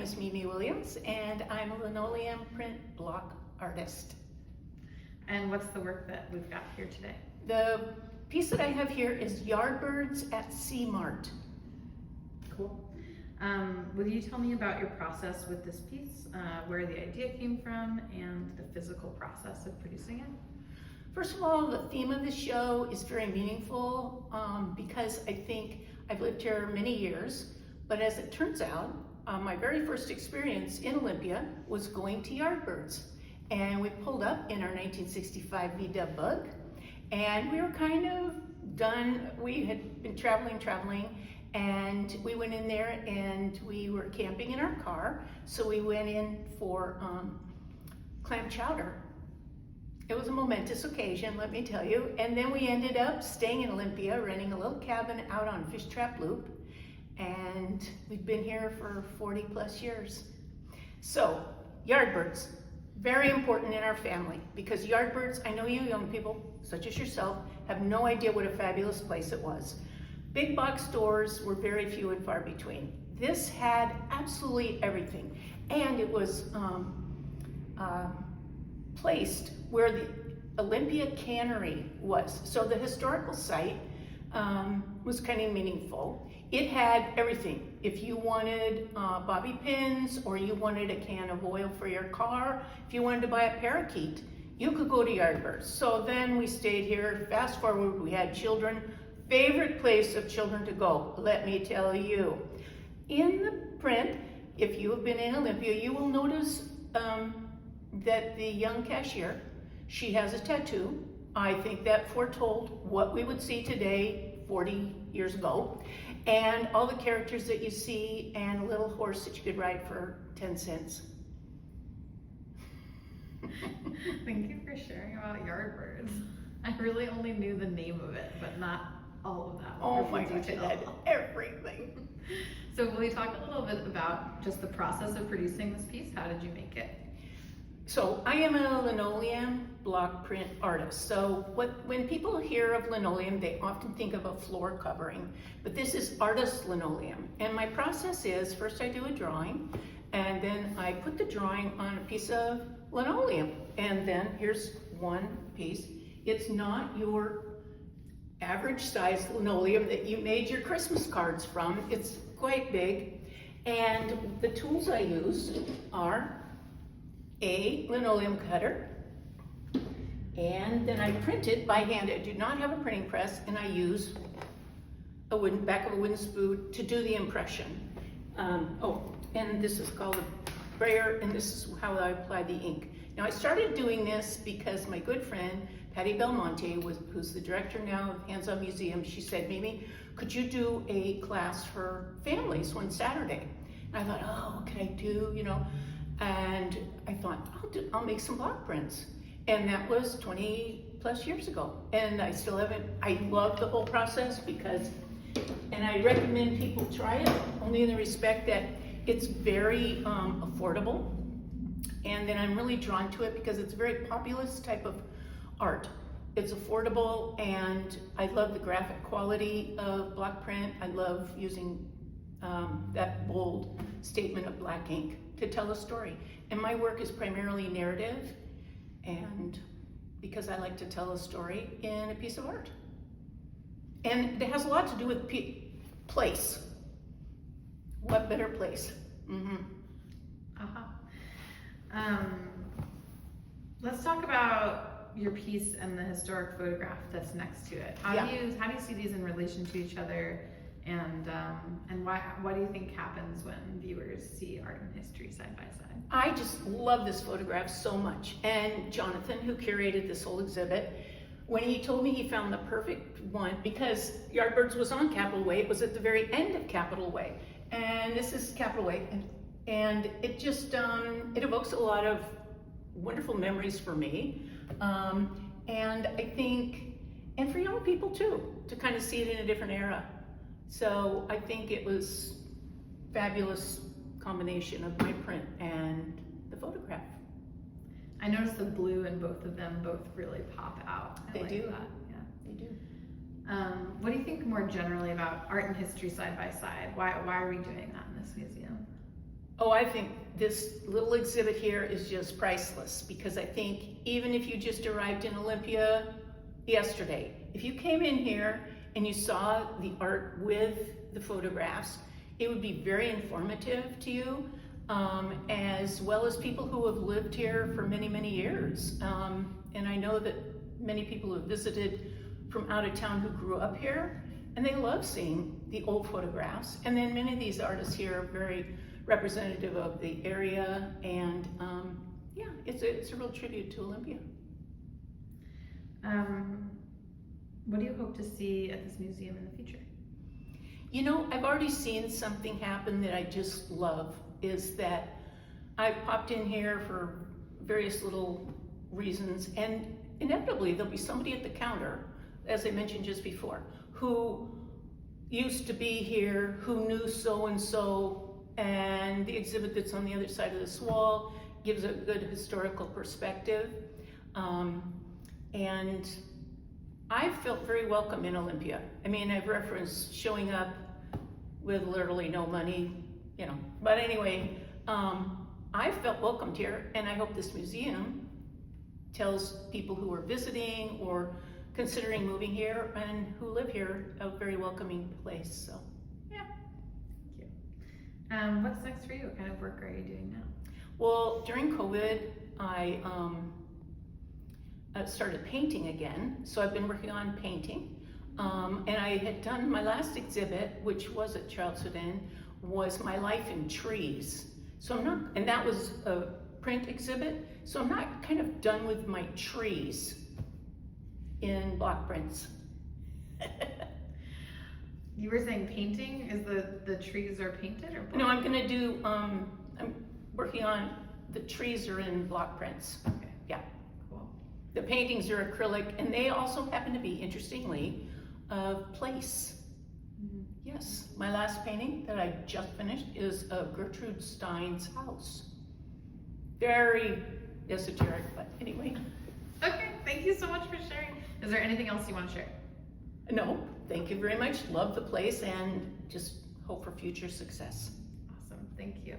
is Mimi Williams, and I'm a linoleum print block artist. And what's the work that we've got here today? The piece that I have here is Yardbirds at Sea Mart. Cool. Will you tell me about your process with this piece, where the idea came from, and the physical process of producing it? First of all, the theme of the show is very meaningful because I think I've lived here many years, but as it turns out, my very first experience in Olympia was going to Yardbirds. And we pulled up in our 1965 VW Bug, and we were kind of done. We had been traveling, and we went in there and we were camping in our car. So we went in for clam chowder. It was a momentous occasion, let me tell you. And then we ended up staying in Olympia, renting a little cabin out on Fish Trap Loop. And we've been here for 40 plus years. So, Yardbirds, very important in our family, because Yardbirds, I know you young people, such as yourself, have no idea what a fabulous place it was. Big box stores were very few and far between. This had absolutely everything. And it was placed where the Olympia Cannery was. So the historical site was kind of meaningful. It had everything. If you wanted bobby pins, or you wanted a can of oil for your car, if you wanted to buy a parakeet, you could go to Yardbirds. So then we stayed here. Fast forward, we had children. Favorite place of children to go, let me tell you. In the print, if you have been in Olympia, you will notice that the young cashier, she has a tattoo. I think that foretold what we would see today 40 years ago. And all the characters that you see, and a little horse that you could ride for 10 cents. Thank you for sharing about Yardbirds. I really only knew the name of it, but not all of that. Oh my gosh, it had everything. So will you talk a little bit about just the process of producing this piece? How did you make it? So I am a linoleum block print artist. So when people hear of linoleum, they often think of a floor covering, but this is artist linoleum. And my process is, first I do a drawing, and then I put the drawing on a piece of linoleum. And then here's one piece. It's not your average size linoleum that you made your Christmas cards from. It's quite big. And the tools I use are a linoleum cutter, and then I print it by hand. I do not have a printing press, and I use a back of a wooden spoon to do the impression. And this is called a brayer, and this is how I apply the ink. Now I started doing this because my good friend Patty Belmonte, who's the director now of Hands On Museum, she said, Mimi, could you do a class for families one Saturday? And I thought, oh, what can I do, you know? And I thought, I'll make some block prints. And that was 20 plus years ago. And I still haven't, I love the whole process and I recommend people try it, only in the respect that it's very affordable. And then I'm really drawn to it because it's a very populist type of art. It's affordable, and I love the graphic quality of block print. I love using that bold statement of black ink to tell a story. And my work is primarily narrative, and because I like to tell a story in a piece of art. And it has a lot to do with place. What better place? Mm-hmm. Let's talk about your piece and the historic photograph that's next to it. How do you see these in relation to each other? And what do you think happens when viewers see art and history side by side? I just love this photograph so much. And Jonathan, who curated this whole exhibit, when he told me he found the perfect one, because Yardbirds was on Capitol Way, it was at the very end of Capitol Way. And this is Capitol Way. And it just, it evokes a lot of wonderful memories for me. And I think, and for young people too, to kind of see it in a different era. So I think it was fabulous combination of my print and the photograph. I noticed the blue in both of them both really pop out. They do. That. Yeah, they do. What do you think more generally about art and history side by side? Why are we doing that in this museum? Oh, I think this little exhibit here is just priceless, because I think even if you just arrived in Olympia yesterday, if you came in here and you saw the art with the photographs, it would be very informative to you, as well as people who have lived here for many, many years. And I know that many people have visited from out of town who grew up here, and they love seeing the old photographs. And then many of these artists here are very representative of the area, and yeah, it's a real tribute to Olympia. What do you hope to see at this museum in the future? You know, I've already seen something happen that I just love, is that I've popped in here for various little reasons, and inevitably there'll be somebody at the counter, as I mentioned just before, who used to be here, who knew so-and-so, and the exhibit that's on the other side of this wall gives a good historical perspective. And I felt very welcome in Olympia. I mean, I've referenced showing up with literally no money, you know. But anyway, I felt welcomed here, and I hope this museum tells people who are visiting or considering moving here and who live here a very welcoming place. So, yeah. Thank you. What's next for you? What kind of work are you doing now? Well, during COVID, I started painting again, so I've been working on painting. And I had done my last exhibit, which was at Charles Houdin, was My Life in Trees. So I'm not, and that was a print exhibit, so I'm not kind of done with my trees in block prints. You were saying painting, is the trees are painted or? No, I'm gonna do, I'm working on, the trees are in block prints. Okay. Yeah. Cool. The paintings are acrylic, and they also happen to be, interestingly, of place. Mm-hmm. Yes, my last painting that I just finished is of Gertrude Stein's house. Very esoteric, but anyway. Okay, thank you so much for sharing. Is there anything else you want to share? No, thank you very much. Love the place, and just hope for future success. Awesome, thank you.